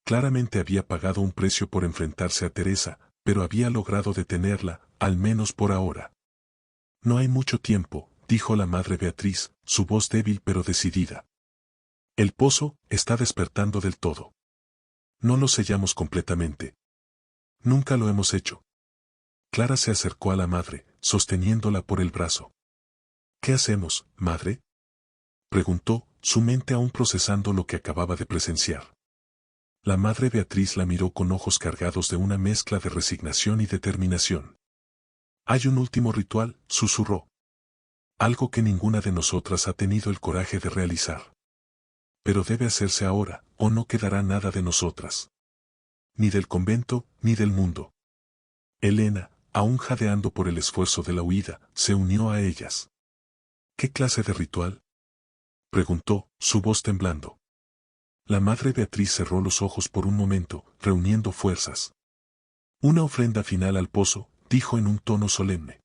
Claramente había pagado un precio por enfrentarse a Teresa, pero había logrado detenerla, al menos por ahora. «No hay mucho tiempo», dijo la Madre Beatriz, su voz débil pero decidida. «El pozo está despertando del todo. No lo sellamos completamente. Nunca lo hemos hecho». Clara se acercó a la madre, sosteniéndola por el brazo. «¿Qué hacemos, madre?», preguntó, su mente aún procesando lo que acababa de presenciar. La Madre Beatriz la miró con ojos cargados de una mezcla de resignación y determinación. «Hay un último ritual», susurró. «Algo que ninguna de nosotras ha tenido el coraje de realizar. Pero debe hacerse ahora, o no quedará nada de nosotras. Ni del convento, ni del mundo». Elena, aún jadeando por el esfuerzo de la huida, se unió a ellas. «¿Qué clase de ritual?», preguntó, su voz temblando. La Madre Beatriz cerró los ojos por un momento, reuniendo fuerzas. «Una ofrenda final al pozo», dijo en un tono solemne.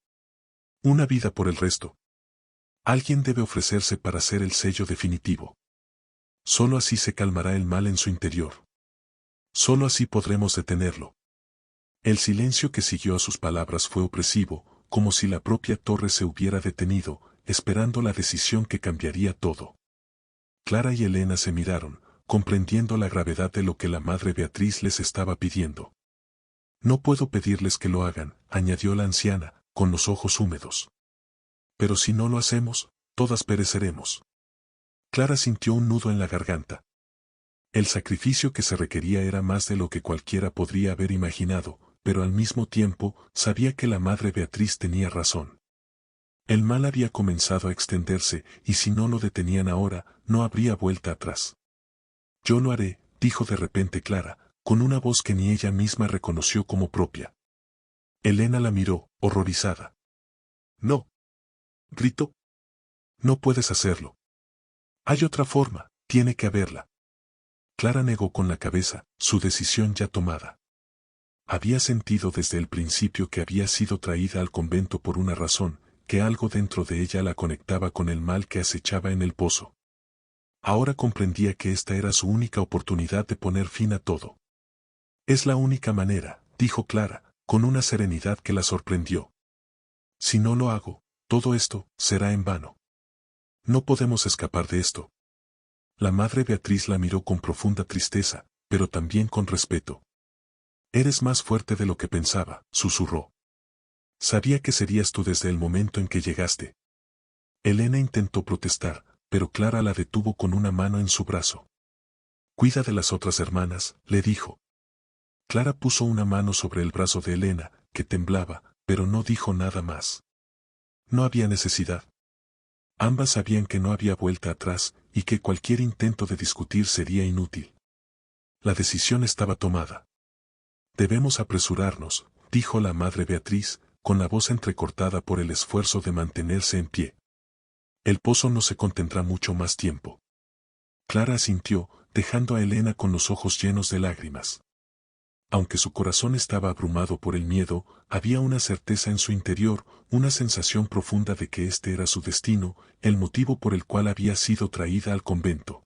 «Una vida por el resto. Alguien debe ofrecerse para ser el sello definitivo. Solo así se calmará el mal en su interior. Solo así podremos detenerlo». El silencio que siguió a sus palabras fue opresivo, como si la propia torre se hubiera detenido, esperando la decisión que cambiaría todo. Clara y Elena se miraron, comprendiendo la gravedad de lo que la Madre Beatriz les estaba pidiendo. «No puedo pedirles que lo hagan», añadió la anciana, con los ojos húmedos. «Pero si no lo hacemos, todas pereceremos». Clara sintió un nudo en la garganta. El sacrificio que se requería era más de lo que cualquiera podría haber imaginado, pero al mismo tiempo sabía que la Madre Beatriz tenía razón. El mal había comenzado a extenderse, y si no lo detenían ahora, no habría vuelta atrás. «Yo lo haré», dijo de repente Clara, con una voz que ni ella misma reconoció como propia. Elena la miró, horrorizada. «No», gritó. «No puedes hacerlo. Hay otra forma, tiene que haberla». Clara negó con la cabeza, su decisión ya tomada. Había sentido desde el principio que había sido traída al convento por una razón, que algo dentro de ella la conectaba con el mal que acechaba en el pozo. Ahora comprendía que esta era su única oportunidad de poner fin a todo. «Es la única manera», dijo Clara, con una serenidad que la sorprendió. «Si no lo hago, todo esto será en vano. No podemos escapar de esto». La Madre Beatriz la miró con profunda tristeza, pero también con respeto. «Eres más fuerte de lo que pensaba», susurró. «Sabía que serías tú desde el momento en que llegaste». Elena intentó protestar, pero Clara la detuvo con una mano en su brazo. «Cuida de las otras hermanas», le dijo. Clara puso una mano sobre el brazo de Elena, que temblaba, pero no dijo nada más. No había necesidad. Ambas sabían que no había vuelta atrás, y que cualquier intento de discutir sería inútil. La decisión estaba tomada. Debemos apresurarnos, dijo la madre Beatriz, con la voz entrecortada por el esfuerzo de mantenerse en pie. El pozo no se contendrá mucho más tiempo. Clara asintió, dejando a Elena con los ojos llenos de lágrimas. Aunque su corazón estaba abrumado por el miedo, había una certeza en su interior, una sensación profunda de que este era su destino, el motivo por el cual había sido traída al convento.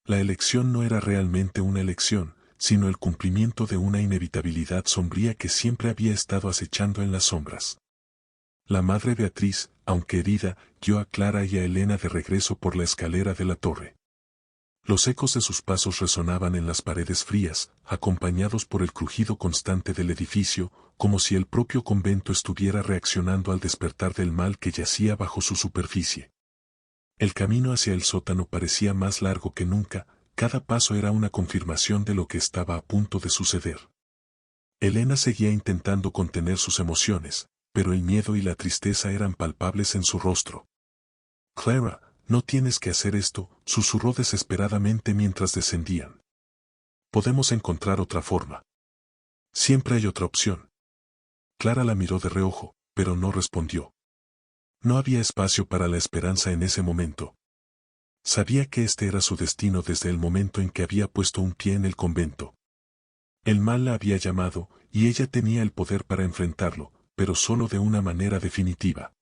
La elección no era realmente una elección, sino el cumplimiento de una inevitabilidad sombría que siempre había estado acechando en las sombras. La madre Beatriz, aunque herida, guió a Clara y a Elena de regreso por la escalera de la torre. Los ecos de sus pasos resonaban en las paredes frías, acompañados por el crujido constante del edificio, como si el propio convento estuviera reaccionando al despertar del mal que yacía bajo su superficie. El camino hacia el sótano parecía más largo que nunca, cada paso era una confirmación de lo que estaba a punto de suceder. Elena seguía intentando contener sus emociones, pero el miedo y la tristeza eran palpables en su rostro. Clara, no tienes que hacer esto, susurró desesperadamente mientras descendían. Podemos encontrar otra forma. Siempre hay otra opción. Clara la miró de reojo, pero no respondió. No había espacio para la esperanza en ese momento. Sabía que este era su destino desde el momento en que había puesto un pie en el convento. El mal la había llamado, y ella tenía el poder para enfrentarlo, pero solo de una manera definitiva.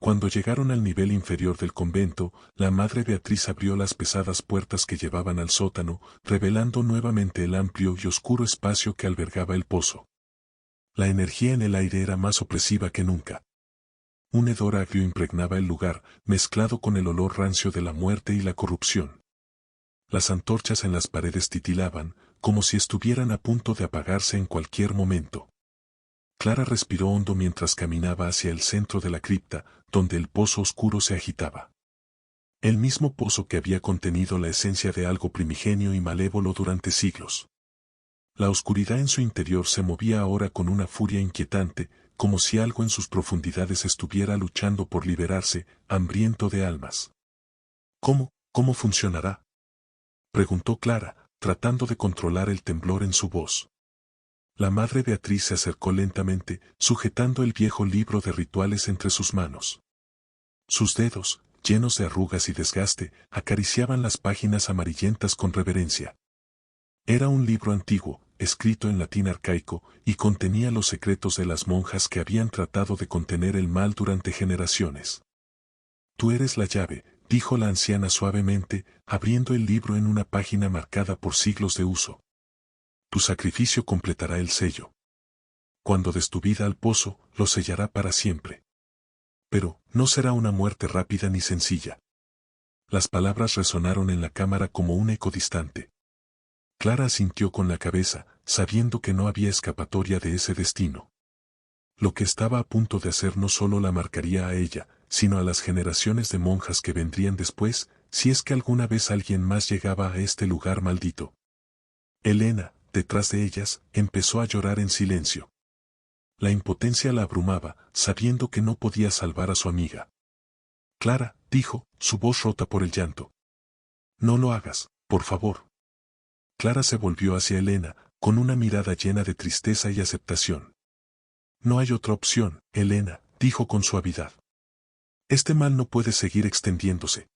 Cuando llegaron al nivel inferior del convento, la madre Beatriz abrió las pesadas puertas que llevaban al sótano, revelando nuevamente el amplio y oscuro espacio que albergaba el pozo. La energía en el aire era más opresiva que nunca. Un hedor agrio impregnaba el lugar, mezclado con el olor rancio de la muerte y la corrupción. Las antorchas en las paredes titilaban, como si estuvieran a punto de apagarse en cualquier momento. Clara respiró hondo mientras caminaba hacia el centro de la cripta, donde el pozo oscuro se agitaba. El mismo pozo que había contenido la esencia de algo primigenio y malévolo durante siglos. La oscuridad en su interior se movía ahora con una furia inquietante, como si algo en sus profundidades estuviera luchando por liberarse, hambriento de almas. ¿Cómo funcionará?, preguntó Clara, tratando de controlar el temblor en su voz. La madre Beatriz se acercó lentamente, sujetando el viejo libro de rituales entre sus manos. Sus dedos, llenos de arrugas y desgaste, acariciaban las páginas amarillentas con reverencia. Era un libro antiguo, escrito en latín arcaico, y contenía los secretos de las monjas que habían tratado de contener el mal durante generaciones. Tú eres la llave, dijo la anciana suavemente, abriendo el libro en una página marcada por siglos de uso. Tu sacrificio completará el sello. Cuando des tu vida al pozo, lo sellará para siempre. Pero, no será una muerte rápida ni sencilla. Las palabras resonaron en la cámara como un eco distante. Clara asintió con la cabeza, sabiendo que no había escapatoria de ese destino. Lo que estaba a punto de hacer no solo la marcaría a ella, sino a las generaciones de monjas que vendrían después, si es que alguna vez alguien más llegaba a este lugar maldito. Elena, detrás de ellas, empezó a llorar en silencio. La impotencia la abrumaba, sabiendo que no podía salvar a su amiga. Clara, dijo, su voz rota por el llanto. No lo hagas, por favor. Clara se volvió hacia Elena, con una mirada llena de tristeza y aceptación. No hay otra opción, Elena, dijo con suavidad. Este mal no puede seguir extendiéndose.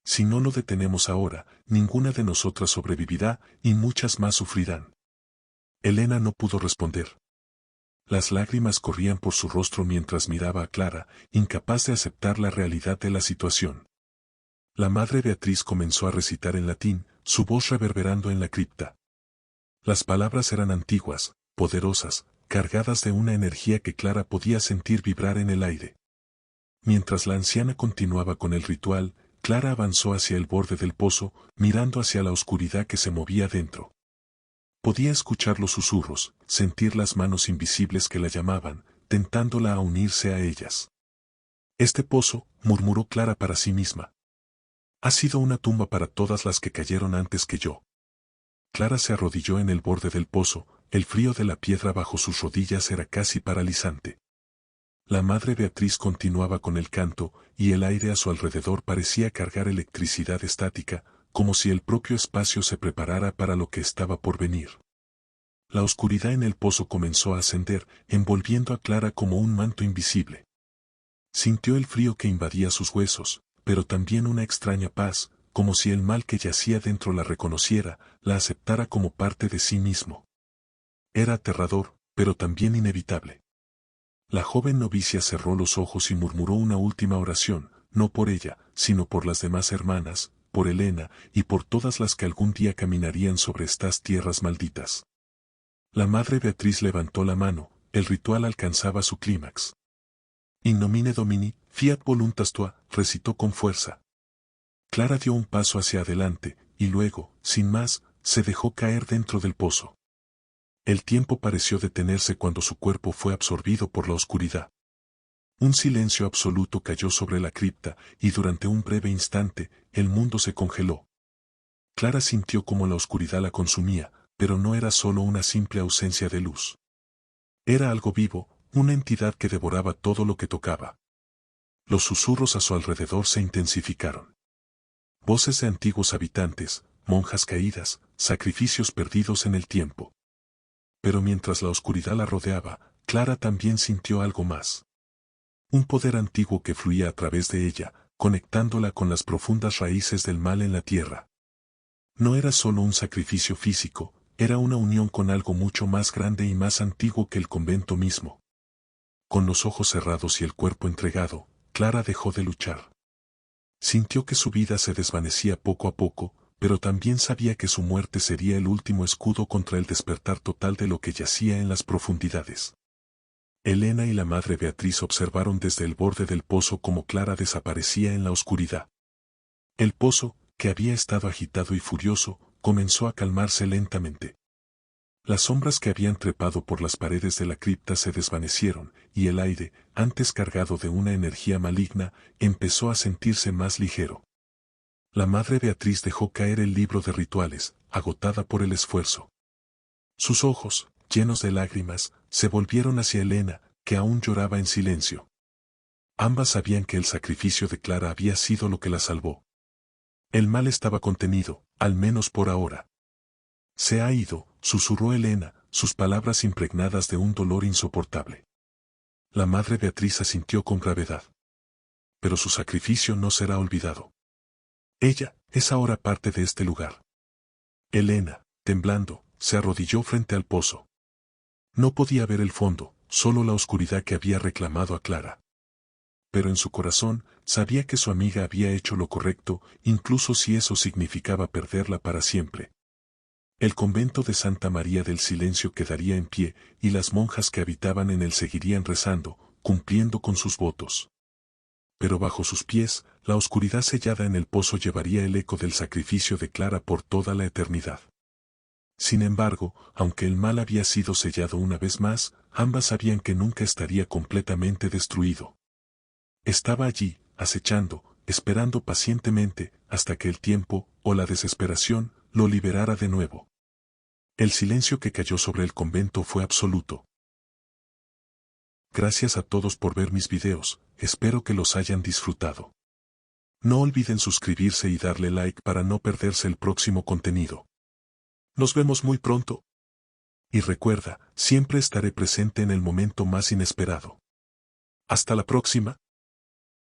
Si no lo detenemos ahora, ninguna de nosotras sobrevivirá, y muchas más sufrirán. Elena no pudo responder. Las lágrimas corrían por su rostro mientras miraba a Clara, incapaz de aceptar la realidad de la situación. La madre Beatriz comenzó a recitar en latín, su voz reverberando en la cripta. Las palabras eran antiguas, poderosas, cargadas de una energía que Clara podía sentir vibrar en el aire. Mientras la anciana continuaba con el ritual, Clara avanzó hacia el borde del pozo, mirando hacia la oscuridad que se movía dentro. Podía escuchar los susurros, sentir las manos invisibles que la llamaban, tentándola a unirse a ellas. Este pozo, murmuró Clara para sí misma, ha sido una tumba para todas las que cayeron antes que yo. Clara se arrodilló en el borde del pozo, el frío de la piedra bajo sus rodillas era casi paralizante. La madre Beatriz continuaba con el canto, y el aire a su alrededor parecía cargar electricidad estática, como si el propio espacio se preparara para lo que estaba por venir. La oscuridad en el pozo comenzó a ascender, envolviendo a Clara como un manto invisible. Sintió el frío que invadía sus huesos, pero también una extraña paz, como si el mal que yacía dentro la reconociera, la aceptara como parte de sí mismo. Era aterrador, pero también inevitable. La joven novicia cerró los ojos y murmuró una última oración, no por ella, sino por las demás hermanas, por Elena y por todas las que algún día caminarían sobre estas tierras malditas. La madre Beatriz levantó la mano, el ritual alcanzaba su clímax. In nomine Domini, fiat voluntas tua, recitó con fuerza. Clara dio un paso hacia adelante, y luego, sin más, se dejó caer dentro del pozo. El tiempo pareció detenerse cuando su cuerpo fue absorbido por la oscuridad. Un silencio absoluto cayó sobre la cripta, y durante un breve instante, el mundo se congeló. Clara sintió como la oscuridad la consumía, pero no era solo una simple ausencia de luz. Era algo vivo, una entidad que devoraba todo lo que tocaba. Los susurros a su alrededor se intensificaron. Voces de antiguos habitantes, monjas caídas, sacrificios perdidos en el tiempo. Pero mientras la oscuridad la rodeaba, Clara también sintió algo más. Un poder antiguo que fluía a través de ella, conectándola con las profundas raíces del mal en la tierra. No era solo un sacrificio físico, era una unión con algo mucho más grande y más antiguo que el convento mismo. Con los ojos cerrados y el cuerpo entregado, Clara dejó de luchar. Sintió que su vida se desvanecía poco a poco, pero también sabía que su muerte sería el último escudo contra el despertar total de lo que yacía en las profundidades. Elena y la madre Beatriz observaron desde el borde del pozo cómo Clara desaparecía en la oscuridad. El pozo, que había estado agitado y furioso, comenzó a calmarse lentamente. Las sombras que habían trepado por las paredes de la cripta se desvanecieron, y el aire, antes cargado de una energía maligna, empezó a sentirse más ligero. La madre Beatriz dejó caer el libro de rituales, agotada por el esfuerzo. Sus ojos, llenos de lágrimas, se volvieron hacia Elena, que aún lloraba en silencio. Ambas sabían que el sacrificio de Clara había sido lo que la salvó. El mal estaba contenido, al menos por ahora. Se ha ido, susurró Elena, sus palabras impregnadas de un dolor insoportable. La madre Beatriz asintió con gravedad. Pero su sacrificio no será olvidado. Ella es ahora parte de este lugar. Elena, temblando, se arrodilló frente al pozo. No podía ver el fondo, solo la oscuridad que había reclamado a Clara. Pero en su corazón, sabía que su amiga había hecho lo correcto, incluso si eso significaba perderla para siempre. El convento de Santa María del Silencio quedaría en pie, y las monjas que habitaban en él seguirían rezando, cumpliendo con sus votos. Pero bajo sus pies, la oscuridad sellada en el pozo llevaría el eco del sacrificio de Clara por toda la eternidad. Sin embargo, aunque el mal había sido sellado una vez más, ambas sabían que nunca estaría completamente destruido. Estaba allí, acechando, esperando pacientemente, hasta que el tiempo, o la desesperación, lo liberara de nuevo. El silencio que cayó sobre el convento fue absoluto. Gracias a todos por ver mis videos, espero que los hayan disfrutado. No olviden suscribirse y darle like para no perderse el próximo contenido. Nos vemos muy pronto. Y recuerda, siempre estaré presente en el momento más inesperado. Hasta la próxima.